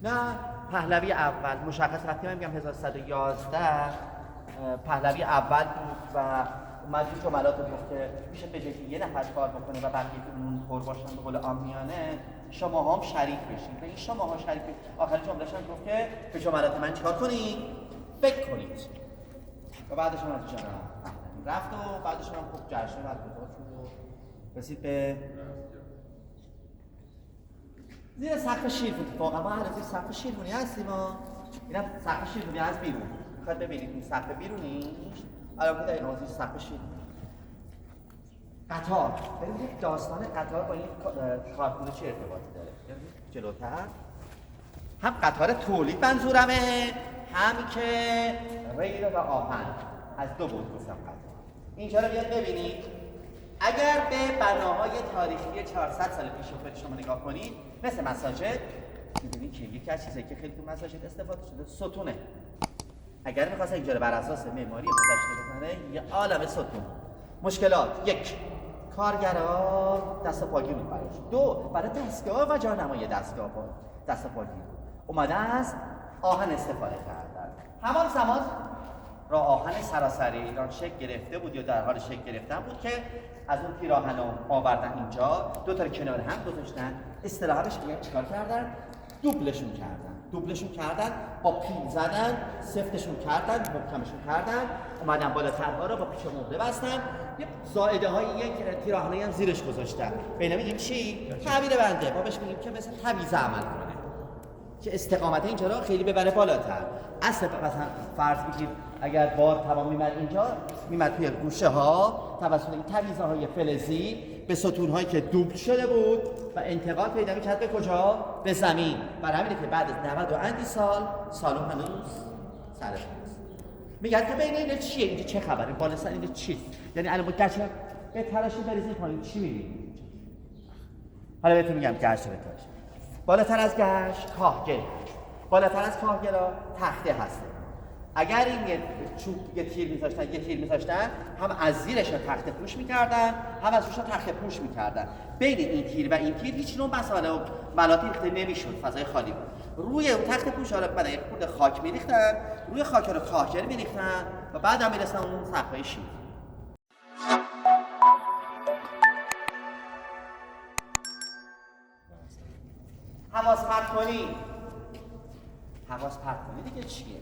نه پهلوی اول مشخص وقتی من میگم 1111 پهلوی اول بود و اومد این جملات رو گفت که میشه به جای یه نفر کار بکنه و بقیه اون پر باشن به قول عامیانه شما هم شریک بشین. و این شما ها شریک بشین آخر جمله‌ش هم گفت که به جملات من چیکار کنید؟ فکر کنید. و بعدش هم از جناب رفت و بعدش هم خوب جشن برگزار شد و رسید به زیر سقف شیرفونی. واقعا ما هر زیر سقف شیرفونی هستیم ها. اینم سقف شیرفونی از بیرون. میخواد ببینید این سقف بیرونیش الان که در زیر سقف شیرفونی قطار. ببینید داستان قطار با این کارخونه چه ارتباطی داره. جلوتر هم قطار تولید منظورمه، هم که ریل و آهن. از دو بود گفتم قطار. اینجا رو بیاد ببینید. اگر به بناهای تاریخی 400 سال پیش خود شما نگاه کنید مثل مساجد می‌بینید که یکی از چیزایی که خیلی تو مساجد استفاده شده ستونه. اگر می‌خواست اینجا رو بر اساس معماری گذشته بزنه یه عالمه ستون. مشکلات: یک، کارگرا دست و پاگیر بود براش. دو، برای دستگاه و جانمای دستگاه دست و پاگیر بود. اومده از آهن استفاده کردن. همان زمان راه آهن سراسری ایران شکل گرفته بود یا در حال شکل گرفتن بود که از اون پیراهن رو آوردن اینجا، دو تا کنار هم گذاشتن. اصطلاحا بهش میگن چیکار کردن؟ دوبلشون کردن، با پیل زدن، سفتشون کردن، محکمشون کردن، اومدن بالاترها رو با پیچ مهره بستن، یه زائده های یک پیراهنی هم زیرش گذاشتن. بینه میگیم چی؟ تعبیر بنده. ما بهش میگیم که مثل تعویض عمل کنه که استقامت اینجا رو خیلی ببره بالاتر. اصلا مثلا فرض بگیر اگر بار تمام میمد اینجا میمد توی گوشه ها توسط این تعویضه های فلزی به ستون هایی که دوبل شده بود و انتقال پیدا میکرد به کجا؟ به زمین. برای همینه که بعد از 90 و اندی سال سالن هنوز سر پاست. میگن که بین اینا چیه؟ اینجا چه خبره؟ بالا سر اینجا چیست؟ یعنی الان با گچ به تراشی بریزید پایین چی میبینید؟ حالا بهتون میگم گچ بتراش. بالاتر از گچ کاهگل، بالاتر از کاهگلا تخته هست. اگر این یه چوب یه تیر می‌ذاشتن هم از زیرش تخته پوش می‌کردن هم از روش تخته پوش می‌کردن. بین این تیر و این تیر هیچ نوع مسئله و ملاطی ریخته نمی‌شد، فضای خالی بود. روی اون تخته پوش ها بعد یک خورده خاک می‌ریختن، روی خاک رو کاهگل می‌ریختن و بعد هم می‌رسن اون سقف‌های شیر. حواس پرت کنی دیگه چیه؟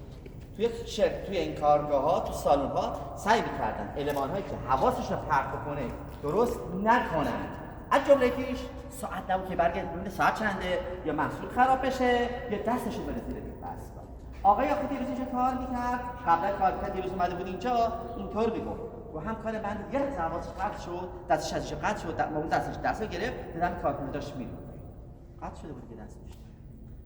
توی این کارگاه ها تو سالن ها سعی می‌کردن المان هایی که حواسش رو پرت بکنه درست نکنن. از جمله پیش ساعت نبود که برگرد ساعت چنده یا محصول خراب بشه یا دستش رو بره زیر دستگاه. آقای آخه دیروز اینجا کار می‌کرد، قبلا کار می‌کرد، دیروز اومده بود اینجا اینطور میگفت. و هم کار بنده یه لحظه حواسش قطع شد، دستش ازش قطع شد، اون دستش دستو گرفت، دیدم کارکنه داشت میره. قطع شده بود که دستش.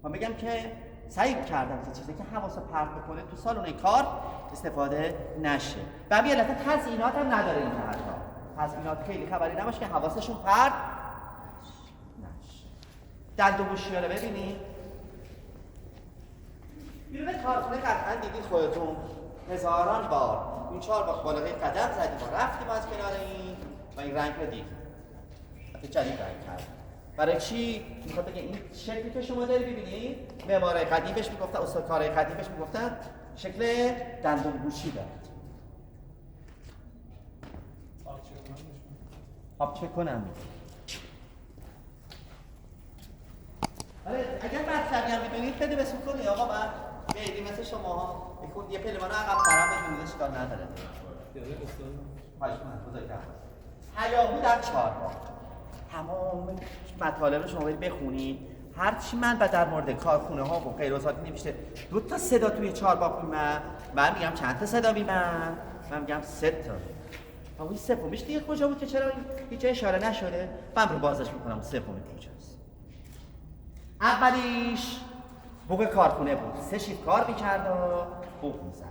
من میگم که سعی کردم که چیزی که حواسو پرت بکنه تو سالن کار استفاده نشه. و به علت تزیینات هم نداره این حتی. تزیینات خیلی خبری نباشه که حواسشون پرت نشه. دندونگوشی‌ها رو ببینید. بیرون کارخونه قطعا دیدید خودتون هزاران بار این 4 بالای قدم زدیم و رفتیم از کنار این و این رنگ رو دیدیم. حتی جدید رنگ کرد. برای چی؟ میخواد بگه این شکلی که شما داری ببینید معمارای قدیمش میگفتن، استادکارای قدیمش میگفتن شکل دندونگوشی داره. آب چک کنم. آره اگر مطلبی هم می‌بینید بده بسون کنی آقا من بیدی مثل شما یه پلمان عقب طرف بگیرید اشکال نداره. خواهش من بزرگتر هیاهو در چهارراه. تمام مطالب رو شما برید بخونید. هرچی من در مورد کارخونه ها و غیر از نمیشه 2 تا صدا توی 4 باغ من میگم چند تا صدا من میگم 3 تا. اما این سومیش دیگه کجا بود که چرا هیچ اشاره نشده؟ من رو بازش میکنم سومی کجاست. اولیش بوق کارخونه بود. 3 شیفت کار میکرد و بوق میزد.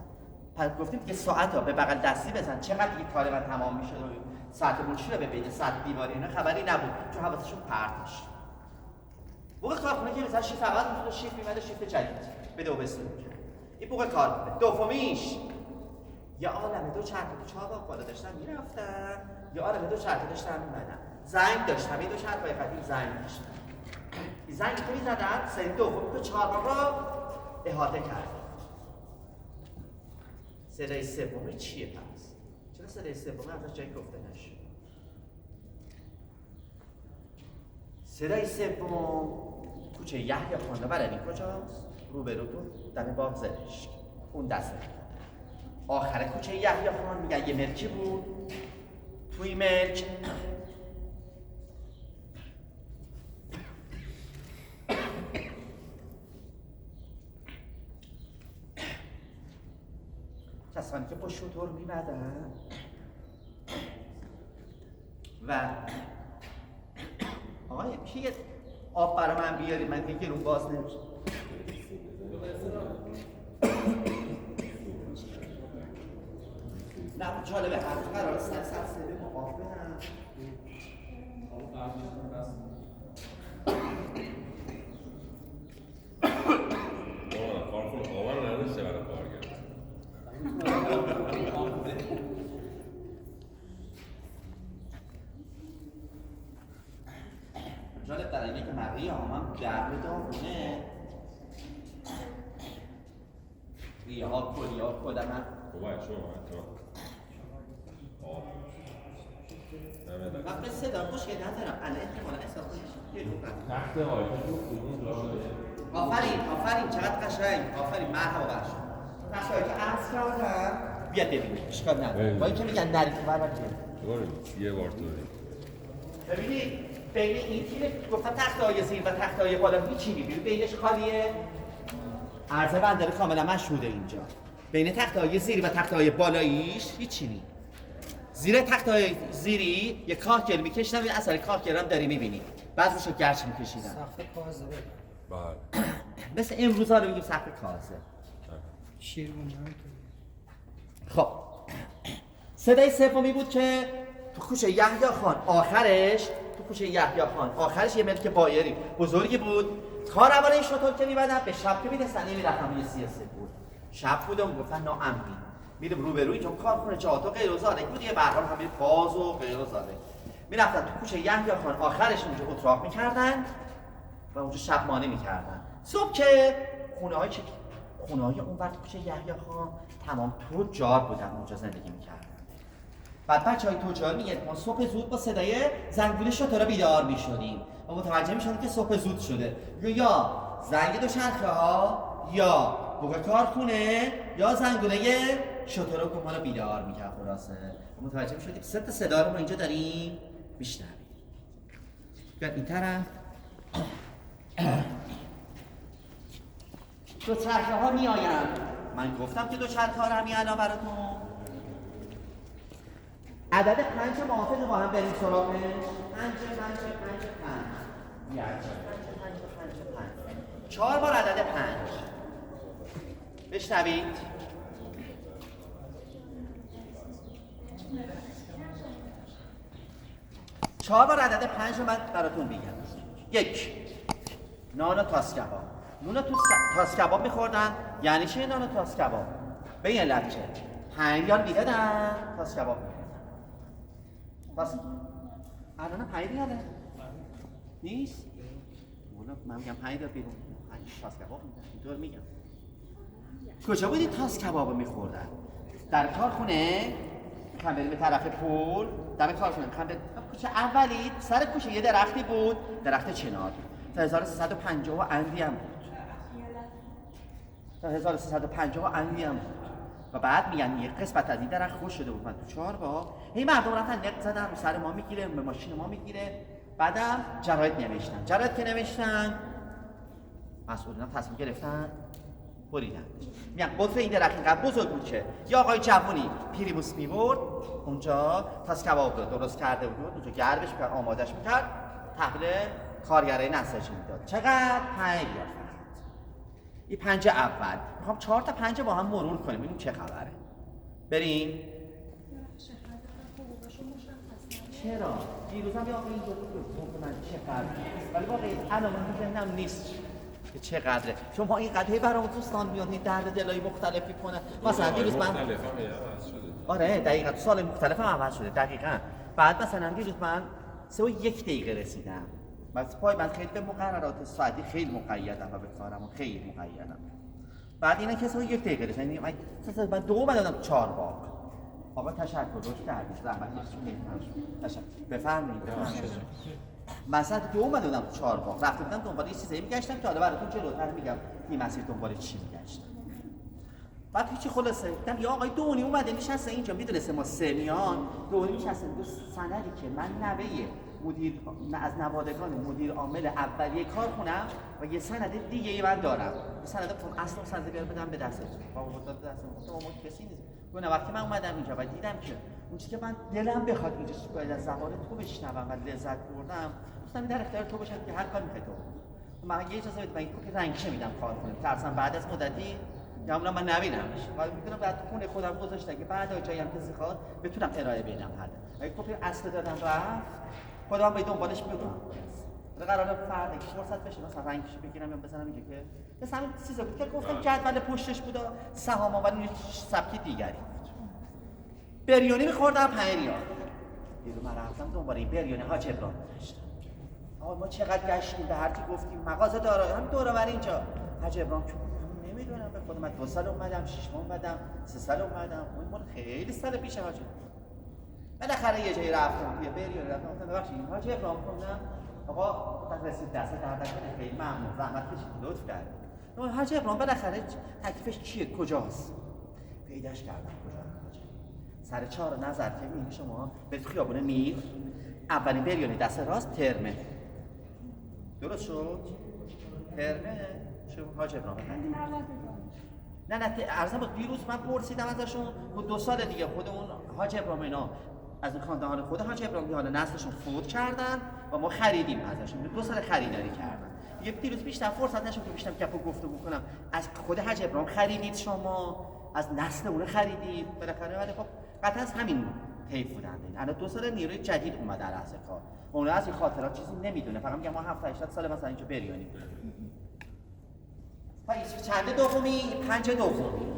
پس گفتیم که ساعت ها به بغل دستی بزن چقدر دیگه کار من تمام میشد و ساعت منشی رو ببینید ساعت دیواری اینا خبری نبود چون حواسشون پرت شد. بوق کارخونه که مثلا شیفت اول میشد شیفت میمد شیفت جدید به دو بستون کرد. این بوق کارخونه. دومیش یا عالمه دو چرخ تو 4 باغ بالا داشتن میرفتن یا عالمه دو چرخ داشتن میمدن. زنگ داشتن این دو چرخ قدیم زنگ داشتن. زنگی که میزدن سری دوم که 4 بار را احاطه کرد. صدای سومی چیه پس؟ چرا صدای سومی ازش جایی گفته نشد؟ صدای سوم کوچه یحیی خان بلدی کجاست؟ روبروتون دم باغ زرشک اون دسته. آخر کوچه یحیی خان میگن یه ملکی بود. توی ملک کسانی که با شتر میمدن و آقای میشه یه آب برای من بیارید، من دیگه رو باز نمیشه. نه جالبه هر قرار سر سبزه ما آب بدم. کارخون آور نداشته برای کارگر. جالب در اینه که مقیه هم جعبه دارونه ریه ها کلی ها کلمه باید شما آب من به صدا مشکل ندارم الان احتمالا احساس کنید تخت آیتا رو خودمون داشته. آفرین چقدر قشنگ آفرین مرحبا برش تخت که عرض کردم بیا ببینید اشکال نداره با اینکه میگن نری که بربر یه بار طوری ببینید بین این تیر گفتم تختای زیر و تختای بالا هیچی میبینید بینش خالیه عرضه بنداره کاملا مشهوده اینجا بین تختای زیری و تختای بالاییش هیچی نیست زیر تختای زیری یه کاهگل میکشیدم این اثر کاهگل هم داری میبینی بعد روشو گرچ میکشیدم سقف کازه بله مثل امروز ها رو بگیم سقف کازه شیرونی هم خب صدای سومی بود که تو کوچه یحیی خان آخرش یه ملک بایری بزرگی بود کاروان شتر که میبدن به شب که میرسن نمیرفتن یه سیاسه بود شب بودم گفتن ناامنی میرم روبروی چون کارخونه جات و غیر و زالک بود یه به هر حال همه باز و غیر و زالک میرفتن تو کوچه یحیی خان آخرش اونجا اتراق میکردن و اونجا شبمانه میکردن صبح که خونه های اون وقت کوچه یحیی خان تمام تجار بودن اونجا زندگی میکردن بعد بچهای تجار میگن ما صبح زود با صدای زنگوله شترها بیدار میشدیم و متوجه میشدیم که صبح زود شده یا زنگ دوچرخه ها یا بوق کارخونه یا زنگوله شترها که ما رو بیدار میکرد خلاصه متوجه میشدیم سه تا صدا رو ما اینجا داریم میشنویم. بیاد این طرف دوچرخه ها میآیند من گفتم که دوچرخه ها رو میآیند براتون عدد 5 موافق با هم بریم سراغش 5 4 بار عدد 5 بشنوید چهار بار عدد 5 رو من براتون میگم 1 نان و تاس کباب نون تاس کباب میخوردن یعنی چه نان و تاس کباب به این علت که 5 ریال میدادن تاس کباب پس الان 5 ریاله نیست من میگم 5 ریال بیرون تاس کباب میدن اینطور میگم کجا بودی تاس کباب میخوردن در کارخونه کم بریم به طرف پول دم کارخونه کم بریم کوچه اولی سر کوچه یه درختی بود درخت چنار تا 1350 اندی هم بود تا 1350 اندی هم بود و بعد میگن یه قسمت از این درخت خوش شده بود من تو 4 بار هی مردم رفتن نق زدن رو سر ما میگیره به ماشین ما میگیره بعدم جراید که نوشتن مسئولین تصمیم گرفتن بریدن میگن قطر این درخت اینقدر بزرگ بود که یه آقای جوونی پیریموس میبرد اونجا تاس کباب رو درست کرده بود اونجا گرمش میکرد آمادش میکرد تحویل کارگرای نساجی میداد چقدر 5 ریال فقط این 5 اول میخوام 4 تا 5 با هم مرور کنیم ببینیم چه خبره بریم چرا دیروز هم یه آقای اینجا بود من چقدر ولی واقعی الان من تو ذهنم نیست که چقدره شما این قضیه برام دوستان میاد درد دلای مختلفی کنه مثلا دیروز من آره دقیقاً تو سال مختلف هم عوض شده دقیقاً بعد مثلا دیروز من 3 و 1 دقیقه رسیدم بس پای من خیلی به مقررات ساعتی خیلی مقیدم و به کارم خیلی مقیدم. بعد اینا کسایی یک دقیقه رسن، یعنی من دو اومدم 4 بار. آقا تشکر روش کردید، زحمت کشیدید. تشکر. بفرمایید. مثلا دو اومدم 4 بار. رفتم دنبال یه چیزایی میگشتم که حالا براتون جلوتر میگم این مسیر دنبال چی میگشتم. بعد هیچی خلاصه دیدم یه آقای دونی اومده نشسته اینجا، میدونسته ما 3 میان. دونی نشسته دو سندی که من نوه مدیر از نوادگان مدیر عامل اولیه کارخونم و یه سند دیگه من دارم. سند گفتم اصلا سند بیار بدم به دستتون. بابا داد دستم. گفتم ما کسی نیست. اون وقتی من اومدم اینجا و دیدم که اون چیزی که من دلم بخواد اینجا باید از زبان تو بشنوم و لذت بردم، گفتم در اختیار تو باشه که هر کاری می‌خوای تو. من یه اجازه بده، من این کپی رنگشه میدم کار کنم. ترسم بعد از مدتی یا من نبینمش. ولی می‌دونم بعد خونه خودم گذاشته که بعد جایی هم کسی خواست بتونم ارائه بدم حد. اگه کپی اصل دادم رفت خودم به دنبالش بدونم. قراره فردا که فرصت بشه مثلا رنگش بگیرم یا بزنم اینجا که مثلا همین چیزا بود که گفتم جدول پشتش بود سهام آور یه سبکی دیگری بود. بریونی می‌خوردم 5 ریال. یه رو من رفتم دنبال این بریونی حاج ابراهیم داشتم. آقا ما چقدر گشتیم به هر کی گفتیم مغازه داره هم دور بر اینجا. حاج ابراهیم چون نمیدونم به خودم 2 سال اومدم 6 ماه اومدم 3 سال اومدم اون مال خیلی سال پیش حاج. بالاخره یه جایی رفتم یه بریونی رفتم ببخشید حاج ابراهیم خوندم آقا رسید دست در خیلی ممنون زحمت کشید لطف کردید. حاج ابراهیم بالاخره تکلیفش چیه کجاست؟ پیداش کردم کجا. سر 4 نظر که میبینی شما برید خیابون میر اولین بریونی دست راست ترمه. درست شد؟ ترمه شو حاج ابراهیم. نه عرضم بود دیروز من پرسیدم ازشون 2 سال دیگه خود اون حاج ابراهیم اینا از این خاندان خود حاج ابراهیم حالا نسلشون فوت کردن و ما خریدیم ازشون 2 سال خریداری کردن. یه دیروز بیشتر فرصت نشد که بیشتر گپو گفتگو کنم. از خود حاج ابراهیم خریدید شما؟ از نسل اون خریدید؟ بالاخره ولی خب قطعا از همین حیف بودن. الان 2 سال نیروی جدید اومد در اصل کار. اون از این خاطرات چیزی نمیدونه. فقط میگم ما 70 سال مثلا اینجا بریونی. چند دومی؟ 5 دومی.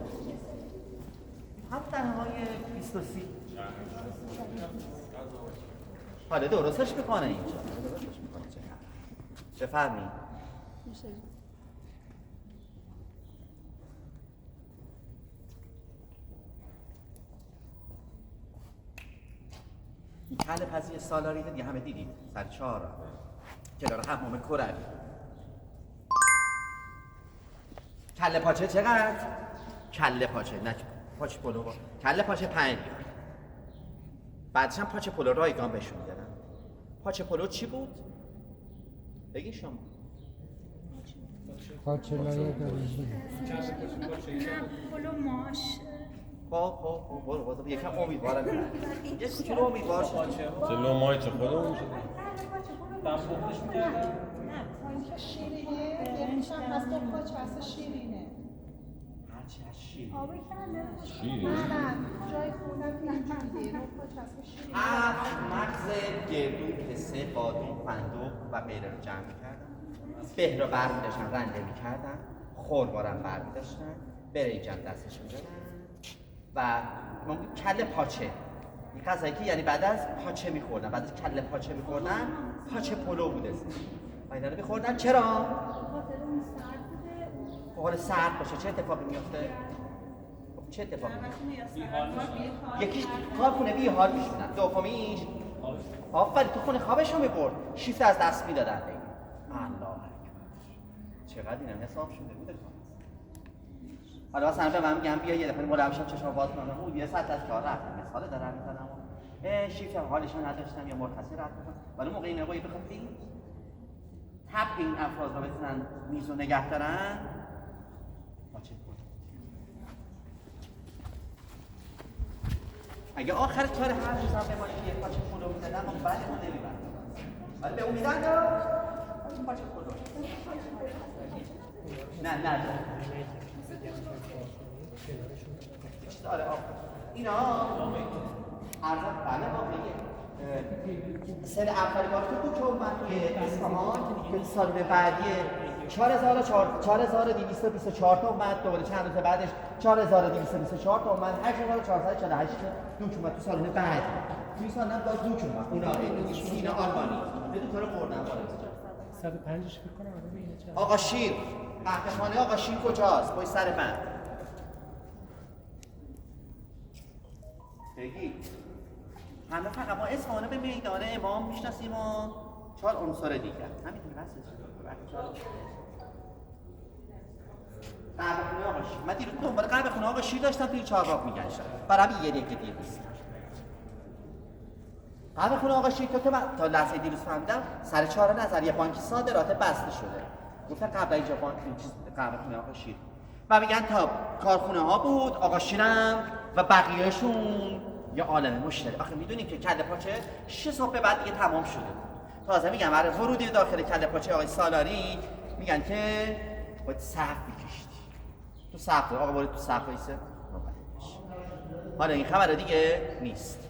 هم تنهای 23 حالا درستش میکنه اینجا. درستش میکنه چه بفرمایید. این کل پذیر سالاری دیگه همه دیدید سر 4 کنار حمام کروی. کله پاچه چقدر؟ کله پاچه نه پاچه پلو با کله پاچه 5 ریال. بعدش هم پاچه پلو رایگان بهشون میدادن. پاچه پلو چی بود؟ بگی شما. پاچه لایه داریزی. پلو ماش. خب برو یکم امیدوارم. یه کوچولو امیدوار شد. چلو مای چه خودمون میشه؟ دم بخورش می‌کردن. نه پایین شیرینه، یکیش هم هست با پاچه هست شیرینه. هرچی از شیر. آب کله. شیری؟ نه جای خوردن که اینجوریه، با پاچه هست شیرینه. 7 مغز گردو پسته بادام فندق و غیره رو جمع می‌کردن. به رو برمی‌داشتن رنده می‌کردن. خوربارم برمی‌داشتن. بریجم دستش می‌دادن. و کله پاچه این غذایی که یعنی بعد از پاچه می‌خوردن، بعد از کله پاچه می‌خوردن پاچه پلو بود اسمش. و اینا رو می‌خوردن چرا؟ خاطر اون سرد بوده. حال سرد باشه چه اتفاقی میفته؟ چه اتفاقی میفته؟ یکیش کارخونه بی حال میشدن، دومیش آفرین تو خونه خوابشو میبرد، شیفت از دست میدادن. الله اکبر چقدر اینم حساب شده بوده. حالا مثلا به من میگم بیا یه دفعه مولم شب چشم باز کنم اون یه ساعت از کار رفتم مثال دارم میزنم شیفت حالش نداشتم یا مرخصی رفت کنم ولی موقع این آقایی بخوام بگیم تب این افراد رو بتونن میز رو نگه دارن پاچه بود. اگه آخر کار هر روز هم به ما یه پاچه پلو میدادن ما بعد ما نمیبرد ولی به اون میدن پاچه پلو نه آره اینا عرضم بله واقعیه سال اولی بار تو که اومد توی اصفهان که سال بعدی 4224 تا اومد دوباره چند روز بعدش 4224 تا اومد 8448 دوک اومد تو سال بعد توی سال هم باز دوک اومد اونا اینا آلمانی به دو تا رو بردن بالا 105 فکر کنم ببینید چه آقا شیر قهوه‌خانه آقا شیر کجاست؟ پای سر بند بگید همه فقط ما اصفهانه به میدان امام میشناسیم و 4 عنصر دیگر همینطور بس قهوه‌خانه آقا شیر من دیروز دنبال قهوه‌خانه آقا شیر داشتم توی چهارراه میگشتم برای همین یه دقیقه دیر نیست قهوه‌خانه آقا شیر تا لحظه دیروز فهمیدم سر 4 نظریه بانک صادرات بسته شده گفتن قبل اینجا بانک این چیز قهوه‌خانه آقا شیر و میگن تا کارخونه ها بود آقا شیرم و بقیهشون یه عالم مشتری آخه میدونیم که کله پاچه 6 صبح به بعد دیگه تمام شده تازه میگم برای ورودی داخل کله پاچه آقای سالاری میگن که باید صف میکشتی تو صف آقا برید تو صف وایسه حالا این خبر دیگه نیست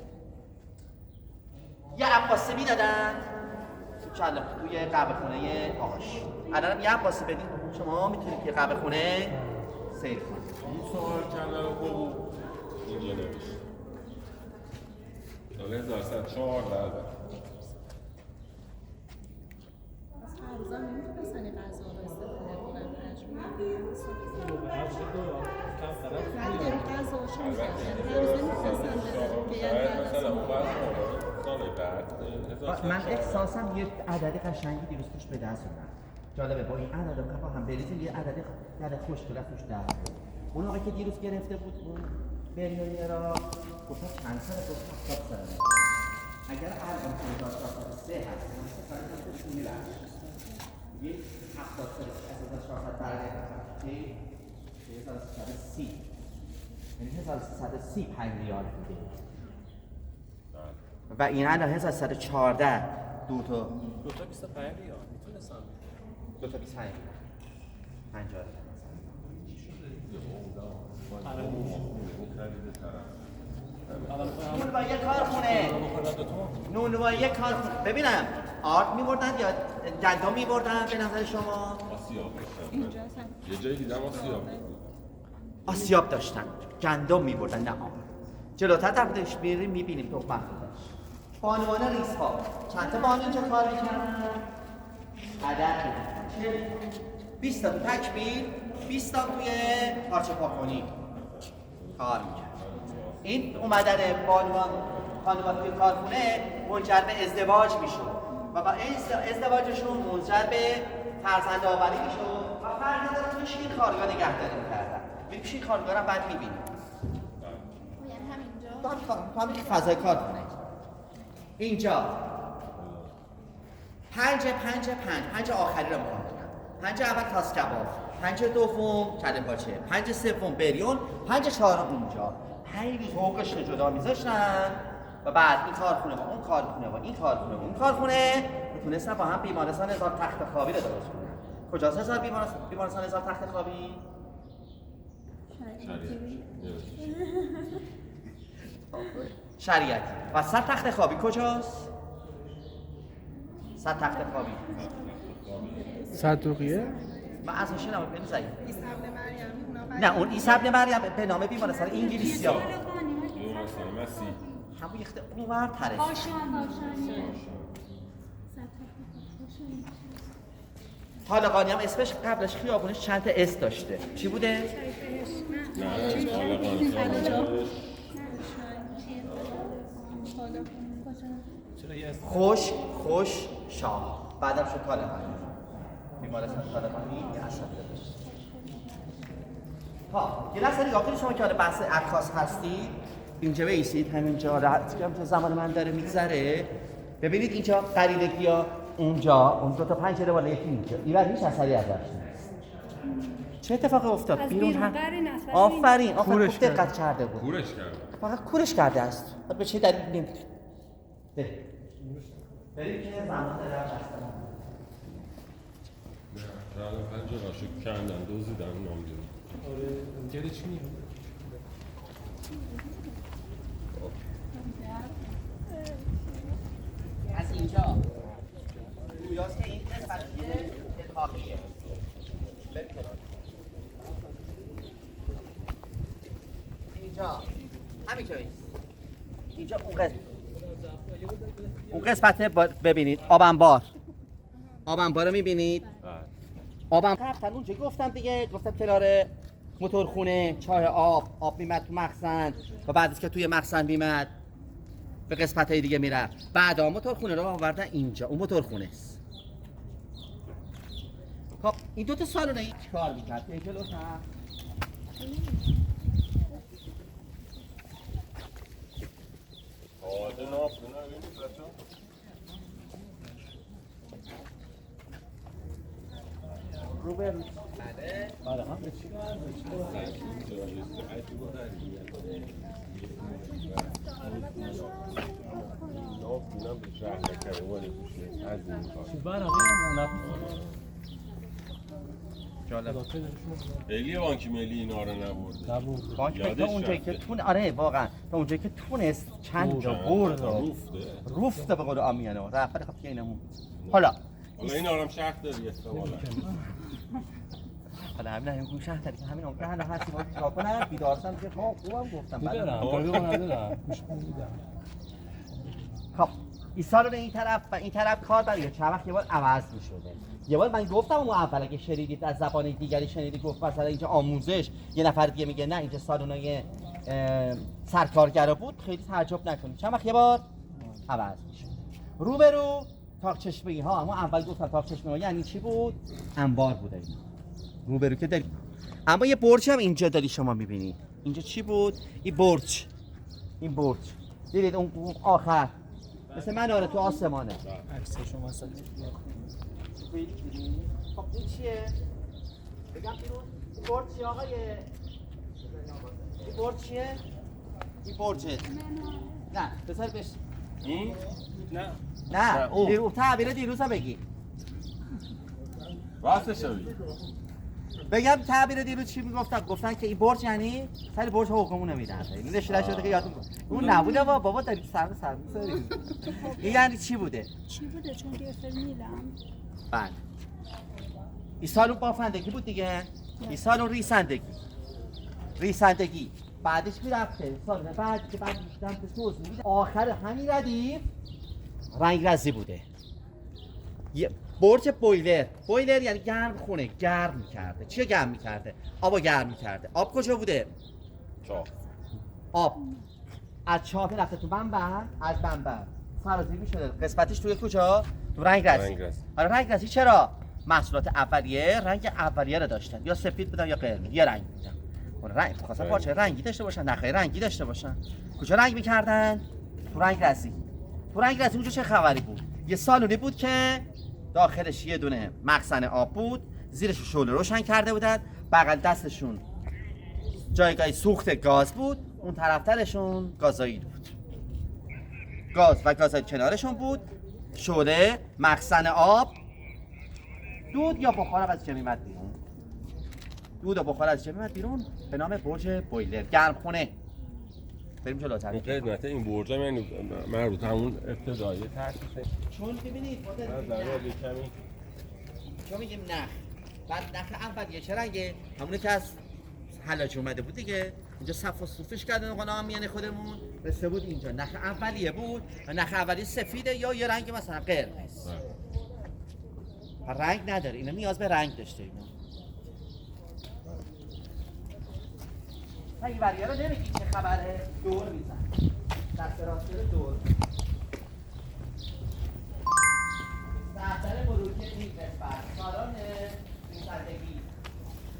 یه عباسه میدادن توی قهوه خونه آقاش الانم یه عباسه بدین شما میتونید که قهوه خونه سیر کنید این سوال کردن رو بگو اینجا نوشت سال 1114 از هر روزا نمیتونستن این غذا رو استفاده کنن مجبور نه دیگه غذاشو می‌خوردن هر روز نمیتونستن که یعنی مثلا اون بعض سال بعد من احساسم یه عدد قشنگی دیروز توش به دست اومد جالبه با این عدد که با هم بریزیم یه عدد خوشگل توش در اون آقای که دیروز گرفته بود اون بریونی را گفتم چند سال گفت 70 ساله اگر الان 1403 هست من سه سال میرم یه 70 سال از 1400 برگردم که 1330 یعنی 1330 5 ریال بوده و این الان 1314 دو تا 25 ریال میتونستم 25 50 نونوایی کارخونه نونوایی کارخونه ببینم آرد میبردن یا گندم میبردن به نظر شما؟ یه جایی دیدم آسیاب داشتن گندم میبردن نه آرد جلوتر در بودش میریم میبینیم تو بخدش بانوان ریس ها چند تا بانو اینجا کار میکنن؟ عدد 20 تا تو تکمیل 20 تا توی پارچه پاکنی کار میکنن این اومدن بانوان خانوما توی کارخونه منجر به ازدواج میشد و با ازدواجشون منجر به فرزند آوری میشد و فرزند رو توی شیرخوارگاه نگهداری میکردن میریم شیرخوارگاه رو بعد میبینیم تو همین فضای کارخونه اینجا 5 آخری رو میخوام بگم 5 اول تاس کباب 5 دوم کله پاچه 5 سوم بریون 5 چهارم اونجا 5 روز حقوقش رو جدا میذاشتن و بعد این کارخونه و اون کارخونه و این کارخونه و اون کارخونه میتونستن با هم بیمارستان هزار تخت خوابی رو درست کنن کجاست بیمارستان هزار تخت خوابی؟ شریعتی و 100 تخت خوابی کجاست؟ 100 تخت خوابی صدوقیه؟ من از هاشون نمید بینی زایی عیسی ابن مریم اونا نه اون عیسی ابن مریم به نام بیمارستان انگلیسی ها بیمارستان مسیح همون یخته اون ورتره طالقانی هم اسمش قبلش خیابونش چند تا اس داشته چی بوده؟ خوش شاه بعدم شد طالقانی بیمارستان طالقانی یه اصلا داشت یه لحظه نگاه کنید شما که حالا بحث عکاس هستید اینجا بیسید همینجا زمان من داره میگذره ببینید اینجا قریدگی ها اونجا اون دو تا پنجره بالا یکی اینجا این هیچ اثری ازش نیست چه اتفاقی افتاد بیرون هم آفرین خوب دقت کرده بود کورش کرد فقط کورش کرده است به چه دلیل نمیدونید بریم که زمان داره هستن الان پنجرهاشو کندن دزدیدن نمیدونم آره جلوی چی میگم از اینجا گویاست که این قسمت اتاقیه اینجا همینجا اینجا اون قسمت ببینید آب انبار آب انبار رو میبینید؟ آب انبار اونجا گفتم دیگه، گفتم کنار موتورخونه چاه آب میمد تو مخزن و بعد از که توی مخزن میمد به قسمت های دیگه میرفت. بعدا موتورخونه رو آوردن اینجا، اون موتورخونه است. خب این دو تا سالونه این چیکار میکرد؟ این جلو هم روبرو بله آره هم به چی خیلی بانک ملی اینا رو نبرده. بانک ملی یادش اونجایی که رفته. آره واقعا تا اونجایی که تونست چند جا برد رفته به قول آمیانه رفت خب که اینمون حالا این آرام شهر داری استعمالا. حالا همین همین شهر داری که همین عمره هنو هستی باید چیکار کنم بیدارستم که خوبم گفتم خب این سال رو این طرف و این طرف کار برای چند وقت یه بار عوض می شده. یه بار من گفتم اون اول اگه شنیدید از زبان دیگری شنیدید گفت مثلا اینجا آموزش یه نفر دیگه میگه نه اینجا سالونای سرکارگرا بود، خیلی تعجب نکنید چند وقت یه بار عوض می شده. روبرو تاق چشمه‌ای ها، اما اول گفتم تاق چشمه‌ای یعنی چی بود؟ انبار بوده اینا. روبرو که داری، اما یه برج هم اینجا داری شما می‌بینی. اینجا چی بود؟ این برج. این برج. دیدید اون آخر مثل مناره تو آسمانه. عکس شما هست. خب این چیه؟ بگم بیرون این برج چیه آقای؟ این برج چیه؟ این برجه. نه بذار بش این؟ نه. نه دیروز تعبیر دیروز هم بگی. راستش رو بگی. بگم تعبیر دیروز چی میگفتن؟ گفتن که این برج یعنی سر برج حقوقمون نمیدن. این نشونه شده که یادتون اون نبوده بابا داری سر می‌ذاری. این یعنی چی بوده؟ چی بوده چون گرفته میلم بله. این سالون بافندگی بود دیگه. این سالون ریسندگی. بعدش میرفته سالون بعد که بعد میشدم به توضیح میده آخر همین ردیف رنگ رزی بوده. یه برج بویلر یعنی گرم خونه گرم میکرده. چیه گرم میکرده؟ آبو گرم میکرده. آب کجا بوده؟ چاه. آب از چاه رفته تو منبع، از منبع سرازیری شده قسمتش توی کجا؟ تو رنگ رزی. آره رنگ رزی چرا؟ محصولات اولیه رنگ اولیه رو داشتن، یا سفید بودن یا قرمز، یه رنگ بودن. اون رنگ خاصا پارچه رنگی داشته باشن، نخای رنگی داشته باشن. کجا رنگ می‌کردن؟ تو رنگ رزی. اونجا چه خبری بود؟ یه سالونی بود که داخلش یه دونه مخزن آب بود، زیرش شعله روشن کرده بودن، بغل دستشون جایگاه سوخت گاز بود، اون طرفترشون گازایی بود. گاز و گازایی کنارشون بود، شعله، مخزن آب، دود یا بخار از چه میمد بیرون. دود و بخار از چه میمد بیرون به نام برج بویلر، گرمخونه. بریم جلوتر. این قسمت این برج هم یعنی مربوط همون ابتدایی تاسیسه. چون ببینید چون میگیم نخ، بعد نخ اولیه چه رنگه؟ همونه که از حلاج اومده بود دیگه. اینجا صف و صوفش کردن قنام میانه خودمون رسیده بود اینجا. نخ اولیه بود و نخ اولیه سفیده یا یه رنگ مثلا قرمز. رنگ نداره، اینا نیاز به رنگ داشته اینا. این وریا رو نمیگی چه خبره؟ دور میزن دست راسته رو دور سهتر مروکه این قسمت سالان ریسندگی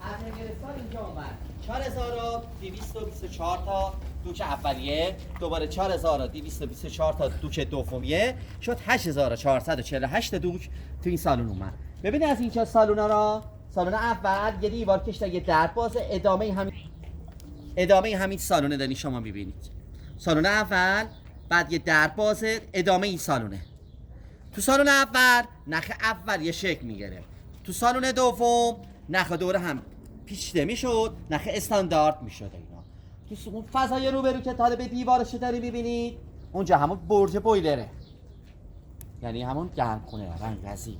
از انگلستان اینجا اومد 4224 تا دوک اولیه، دوباره 4224 تا دوک دومیه، شد 8448 دوک تو این سالون اومد. ببینید از اینجا سالونا را، سالون اول یه دیوار کشته یه در باز، ادامه همین سالونه دارین شما میبینید. سالن اول بعد یه در بازه، ادامه این سالونه. تو سالن اول نخ اول یه شکل میگیره، تو سالن دوم نخ دوره هم پیچیده میشد، نخ استاندارد میشد اینا. تو اون فضای روبرو که طالب دیوارش داری میبینید اونجا همون برج بویلره، یعنی همون گرمخونه رنگ رزی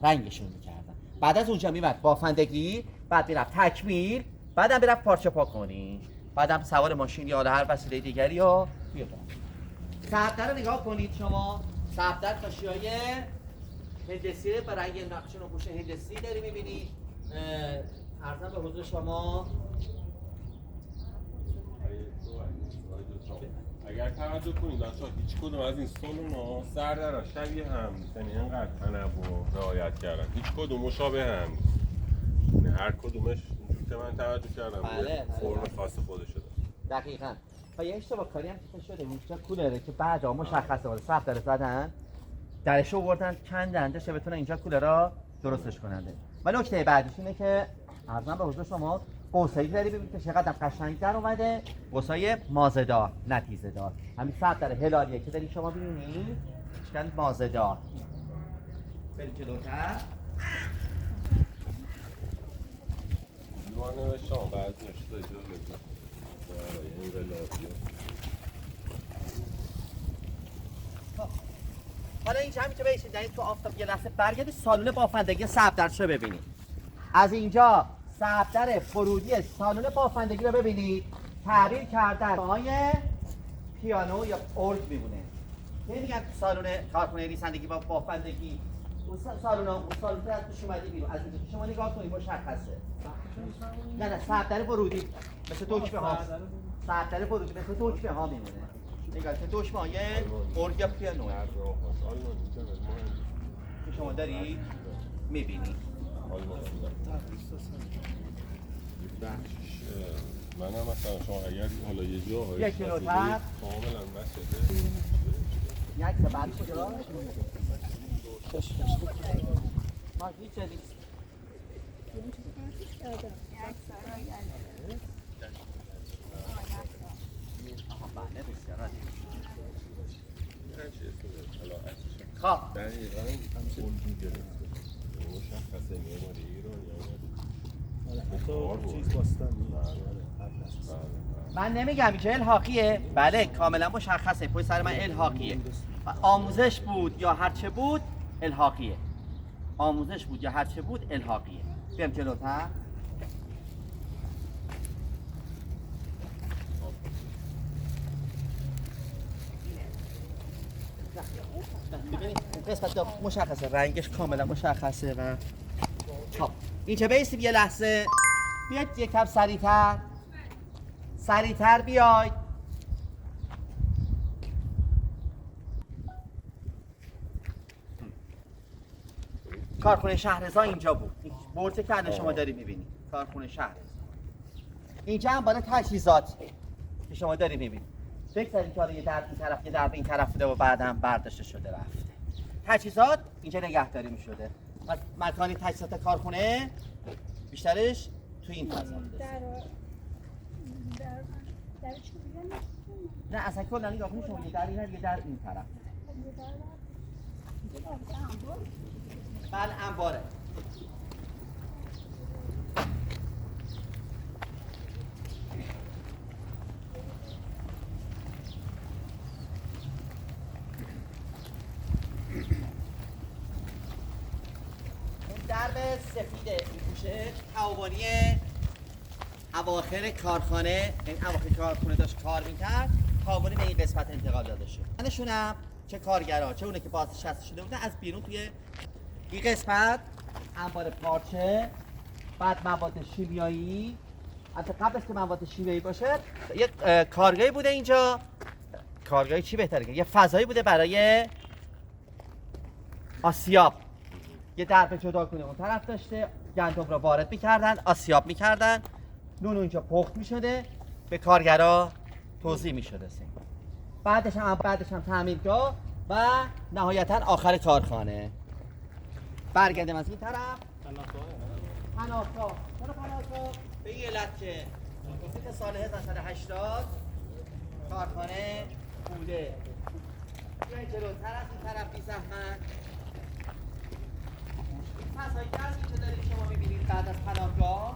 رنگشون میکردن. بعد از اونجا میمد بافندگی، بعد میرفت تکمیل، بعدم میرفت پارچه پاک کنی، بعدم سوار ماشین یا هر وسیله دیگری ها بیاد. سبدر رو نگاه کنید شما، سبدر کاشیای هندسی برای نقش نقوش هندسی داری می‌بینی. عرضم به حضور شما اگر توجه کنید بچه‌ها هیچ کدوم از این سالونا سردرا شبیه هم نیست، یعنی اینقدر تنوع رعایت کردن، هیچ کدوم مشابه هم نیست، یعنی هر کدومش اینجور که من توجه کردم بله. فرم خاص خودش داره. دقیقاً. و یه اشتباه کاری هم که شده اینجا کولره که بعدا مشخصه واسه صف داره زدن درش آوردن کندن تا بتونن اینجا کولرا درستش کننده. و نکته بعدیش اینه که عرضم به حضور شما قوسایی داری ببینید که چقدر قشنگ در اومده، قوسای مازه‌دار نه تیزه‌دار. همین صف داره هلالیه که دارید شما ببینید چقدر مازه‌دار. بریم جلوتر. دیوان نوشتم بعضی نشده جلوی این ولادیو. حالا اینجا همین که بیشید در این تو آفتاب یه لحظه برگردید سالن بافندگی صفدرش رو ببینید. از اینجا صفدر فرودی سالن بافندگی رو ببینید تعبیر کردن های پیانو یا ارگ میمونه. نمیگن تو سالن کارخونه ریسندگی با بافندگی اون سالن از توش اومدی بیرون، از اینجا که شما نگاه کنید مشخصه. نه صفدر فرودی مثل دکمه ها، صفدر فرودی مثل دکمه ها میمونه. نگاه که دکمه های ارگ یا پیانو که شما دارید میبینید. منم مثلا شما اگر حالا یه جا یک کیلوتر کاملا نشده یک عکس بعد کجا؟ ما هیچ چیزی بله بسیار عالی. خب دقیقاً همچه اونجور گرفته مشخصه معماری ایران یا چیز باستان من نمیگم که الحاقیه، بله کاملا مشخصه، پشت سر من الحاقیه و آموزش بود یا هرچه بود الحاقیه، آموزش بود یا هرچه بود الحاقیه. بیام جلوتر. ببینید قسمت مشخصه، رنگش کاملا مشخصه و خب اینجا بیستیم یه لحظه، بیاید یکم سریعتر بیاید. کارخونه شهرضا اینجا بود، این برجی که الان شما داری میبینید کارخونه شهرضا. اینجا هم بالا تجهیزات که شما داری میبینید. فکر کردید که یه در این طرف یه در این طرف بوده و بعدم برداشته شده رفته. تجهیزات اینجا نگهداری میشده. مکانی تجهیزات کارخونه بیشترش تو این فضا بوده. در چی بگم؟ نه اصلا کلا نگاه کنید شما یه در این یه در این طرف. بله انباره. درب سفید این گوشه تعاونی اواخر کارخانه، این اواخر کارخانه داشت کار میکرد، تعاونی به این قسمت انتقال داده شد. منشونم چه کارگرها چه اونه که بازنشسته شده بودن از بیرون توی این قسمت انبار پارچه، بعد مواد شیمیایی، البته قبل از که مواد شیمیایی باشه یک کارگاهی بوده اینجا. کارگاهی چی بهتره که یه فضایی بوده برای آسیاب، یه درب جدا کنه اون طرف داشته، گندم را وارد میکردن، آسیاب میکردن، نون اونجا پخت میشده، به کارگرها توزیع میشده. بعدش هم تعمیرگاه و نهایتا آخر کارخانه. برگردیم از این طرف پناهگاه. پناهگاه به این علت که گفتید سال 1980 کارخانه بوده. بیاین جلوتر از این طرف بی زحمت. فضای گرمی که دارید شما میبینید بعد از پناهگاه